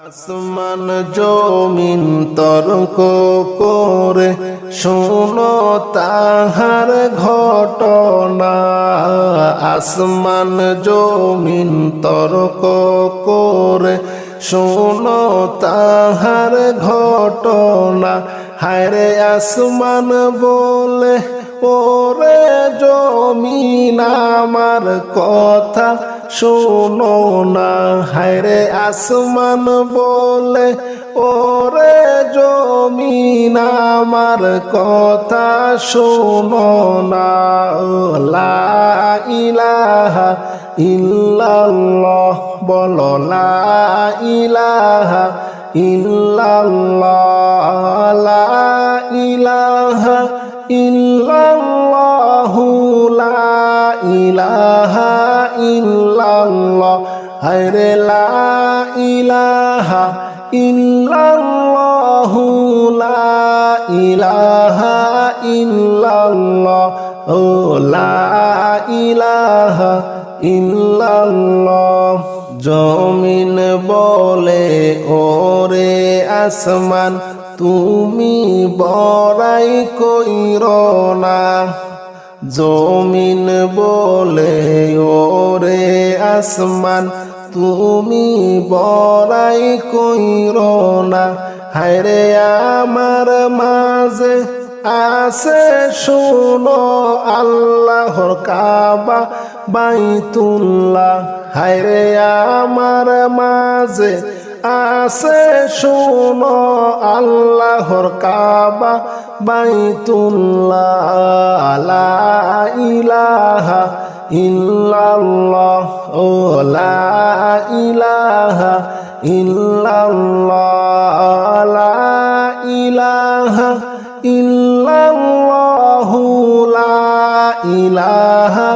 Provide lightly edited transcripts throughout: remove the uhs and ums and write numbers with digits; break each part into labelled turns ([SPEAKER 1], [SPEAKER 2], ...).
[SPEAKER 1] আসমান জমিন তর্ক করে শোনো তাহার ঘটনা। আসমান জমিন তর্ক করে শোনো তাহার ঘটনা। হায়রে আসমান বলে ওরে জমিন আমার কথা শোনো না। হায়রে আসমান বলে ওরে জমিন আমার কথা শোনো না। লা ইলাহা ইল্লাল্লাহ বলো, লা ইলাহা ইল্লাল্লাহ, লা ইলাহা ইল্লাল্লাহু, লা ইলাহা ইল্লাল্লাহ। হায়রে লা ইলাহা ইল্লাল্লাহু, লা ইলাহা ইল্লাল্লাহ, ও লা ইলাহা ইল্লাল্লাহ। জমিন বলে ওরে আসমান তুমি বড়াই কইরো না। জমিন বলে ওরে আসমান তুমি বড়াই কইরো না। হায়রে আমার মাঝে আছে শোনো আল্লাহর কাবা বাইতুল্লাহ। হায়রে আমার মাঝে আছে শোনো আল্লাহর কাবা বাইতুল্লাহ। লা ইলাহা ইল্লাল্লাহ, ও লা ইলাহা ইল্লাল্লাহ, লা ইলাহা ইল্লাল্লাহু, লা ইলাহা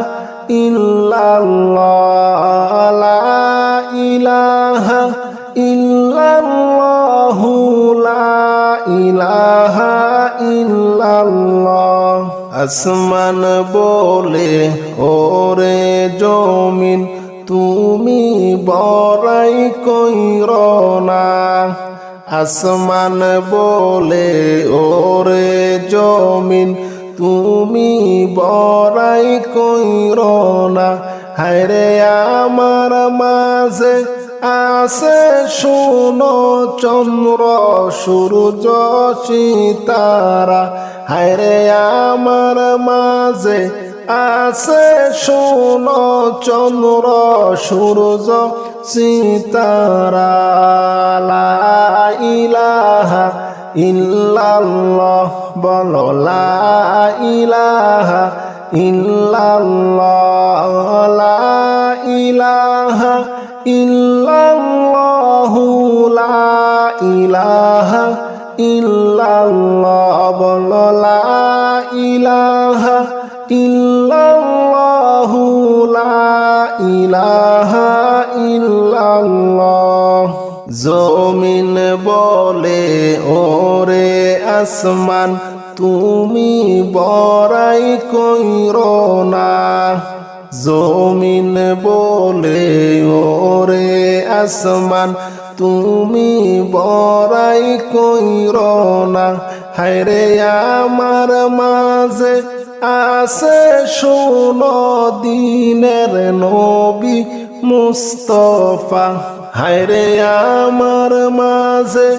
[SPEAKER 1] ইল্লাল্লাহ, লা ইলাহা ইল্লাল্লাহু, লা ইলাহা ইল্লাল্লাহ। আসমান বলে ওরে জমিন তুমি বড়াই কইরো না। আসমান বলে ওরে জমিন তুমি বড়াই কইরো না। হায়রে আমার মাঝে আছে শোনো চন্দ্র সূর্য সিতারা। হায়রে আমার মাঝে আছে শোনো চন্দ্র সূর্য সিতারা। লা ইলাহা ইল্লাল্লাহ বলো, লা ইলাহা ইল্লাল্লাহ, লা ইলাহা ইল্লাল্লাহু, লা ইলাহা ইল্লাল্লাহ বলো, লা ইলাহা ইল্লাল্লাহু, লা ইলাহা ইল্লাল্লাহ। জমিন বলে ওরে আসমান তুমি বড়াই কইরো না। জমিন বলে ওরে আসমান তুমি বড়াই কইরো না। হায়রে আমার মাঝে আছে শোনো দিনের নবী মুস্তাফা। হায়রে আমার মাঝে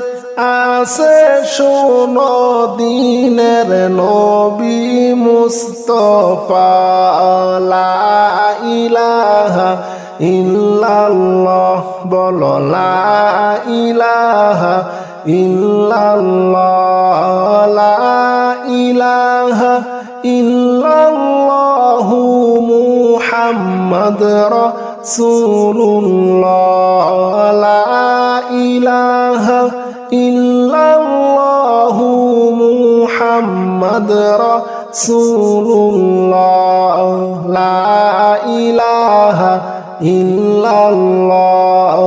[SPEAKER 1] আছে শোনো দিনের নবী মুস্তাফা। লা ইলাহা ইল্লাল্লাহ বলো, লা ইলাহা ইল্লাল্লাহ, লা ইলাহা ইল্লাল্লাহু মুহাম্মদ রাসূলুল্লাহ। লা ইলাহা ইল্লাল্লাহু মুহাম্মদ রাসূলুল্লাহ। লা ইলাহা ইল্লাল্লাহ,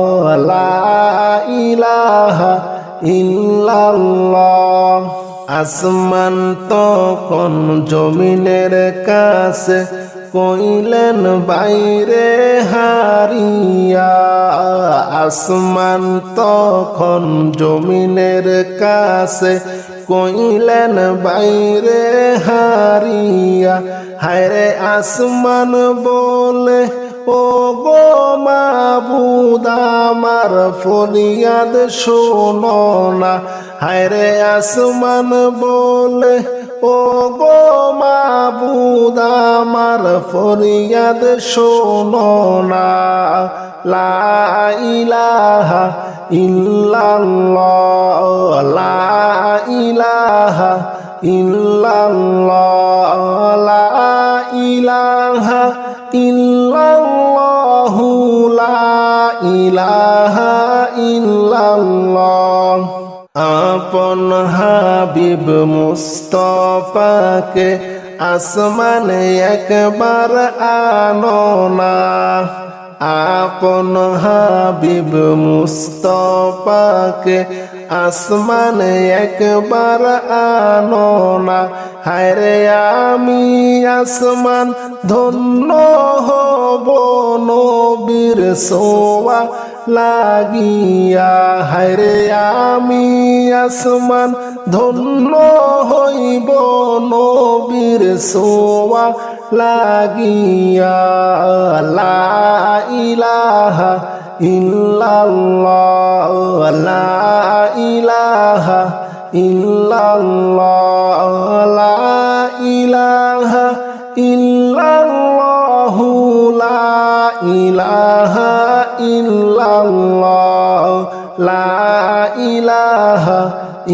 [SPEAKER 1] লা ইলাহা ইল্লাল্লাহ। আসমান তখন জমিনের কাছে কইলেন বাইরে হারিয়া। আসমান তখন জমিনের কাছে কইলেন বাইরে হারিয়া। হায়রে আসমান বলে ও গো মাবুদ আমার ফরিয়াদ শোনো না। হায়রে আসমান বলে ও গো মাবুদ আমার ফরিয়াদ শোনো না। লা ইলাহা ইল্লাল্লাহ, লা ইলাহা ইল্লাল্লাহ, লা ইলাহা ইল্লাল্লাহ, লা ইলাহা ইল্লাল্লাহ। আপন হাবিব মুস্তাফাকে আসমানে একবার আনো না। আপন হাবিব মুস্তাফাকে আসমানে একবার আনো না। হায়রে আমি আসমান ধন্য হব নবীর সোয়া লাগিয়া। হায়রে আমি আসমান ধন্য হইব নবীর সোয়া লাগিয়া। লা ইলাহা ইল্লাল্লাহ, লা ইলাহা ইল্লাল্লাহ, লা ইলাহা ইল্লাল্লাহ, লা ইলাহা ইল্লাল্লাহ, লা ইলাহা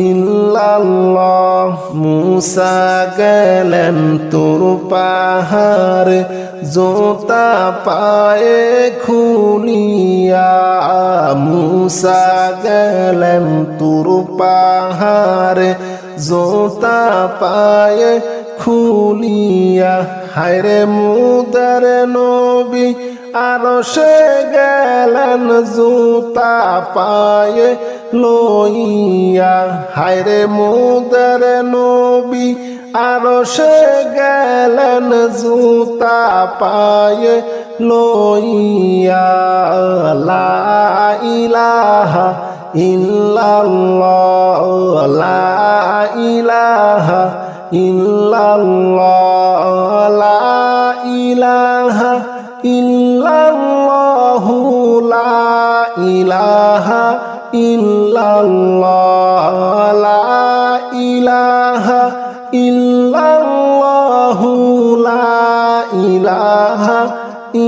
[SPEAKER 1] ইল্লাল্লাহ। মুসা গেলেন তুর পাহাড়ে জোতা পায়ে খুলিয়া। মুসা গেলেন তুর পাহাড়ে জোতা পায়ে খুলিয়া। হায়রে মুদার নবী আরশে গেলেন জুতা পায়ে লইয়া। হায়রে মুদার নবী আরশে গেলেন জুতা পায়ে লইয়া। লা ইলাহা ইল্লাল্লাহ, লা ইলাহা ইল্লাল্লাহ, লা ইলাহা ইল্লাল্লাহ, লা ইলাহা ইল্লাল্লাহ, লা ইলাহা ইল্লাল্লাহ, লা ইলাহা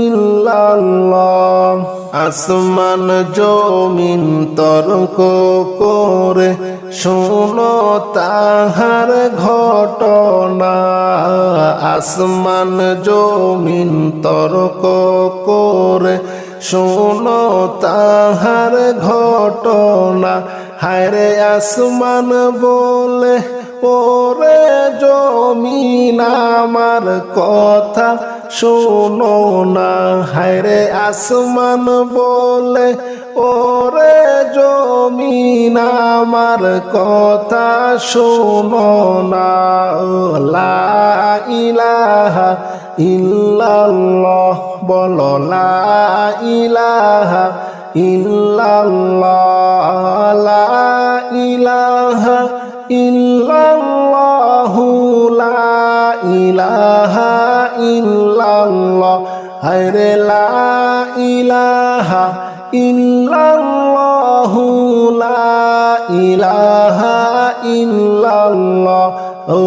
[SPEAKER 1] ইল্লাল্লাহ। আসমান জমিন তর্ক করে শোনো তাহার ঘটনা। আসমান জমিন তর্ক করে শোনো তাহার ঘটনা। হায়রে আসমান বলে ওরে জমিন আমার কথা শোনো না। হায়রে আসমান বলে ওরে জমিন আমার কথা শোনো না। লা ইলাহা ইল্লাল্লাহ, বলো লা ইলাহা ইল্লাল্লাহ, লা ইলাহা ইল্লাল্লাহ, লা ইলাহা ইল্লাল্লাহ। হায়রে লা ইলাহা ইল্লাল্লাহ, লা ইলাহা ইল্লাল্লাহ, ও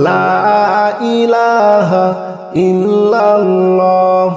[SPEAKER 1] লা ইলাহা ইল্লাল্লাহ।